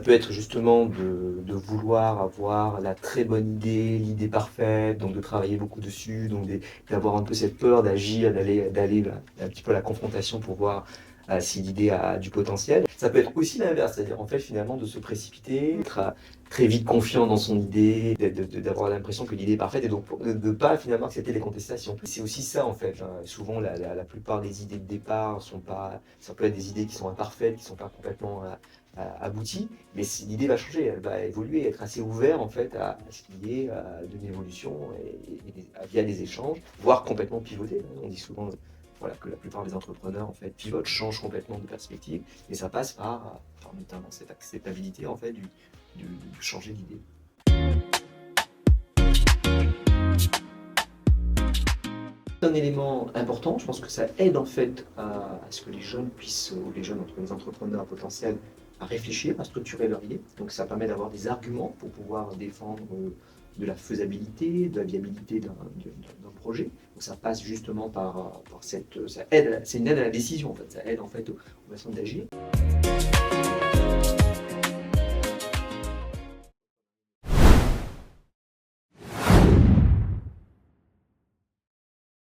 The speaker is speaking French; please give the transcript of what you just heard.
peut être justement de vouloir avoir la très bonne idée, l'idée parfaite, donc de travailler beaucoup dessus, donc d'avoir un peu cette peur d'agir, d'aller un petit peu à la confrontation pour voir si l'idée a du potentiel. Ça peut être aussi l'inverse, c'est-à-dire en fait finalement de se précipiter, d'être très vite confiant dans son idée, d'avoir l'impression que l'idée est parfaite et donc de ne pas finalement accepter les contestations. C'est aussi ça en fait, hein. Souvent la plupart des idées de départ sont pas, ça peut être des idées qui sont imparfaites, qui sont pas complètement abouties, mais l'idée va changer, elle va évoluer, être assez ouvert en fait à ce qu'il y ait de l'évolution via des échanges, voire complètement pivoter. On dit souvent voilà, que la plupart des entrepreneurs en fait pivotent, changent complètement de perspective, et ça passe par notamment cette acceptabilité en fait de changer d'idée. Un élément important, je pense que ça aide en fait à ce que les jeunes puissent, ou les jeunes, entre les entrepreneurs potentiels, à réfléchir, à structurer leur idée. Donc ça permet d'avoir des arguments pour pouvoir défendre de la faisabilité, de la viabilité d'un projet. Donc ça passe justement par cette, ça aide, c'est une aide à la décision en fait, ça aide en fait aux façons d'agir.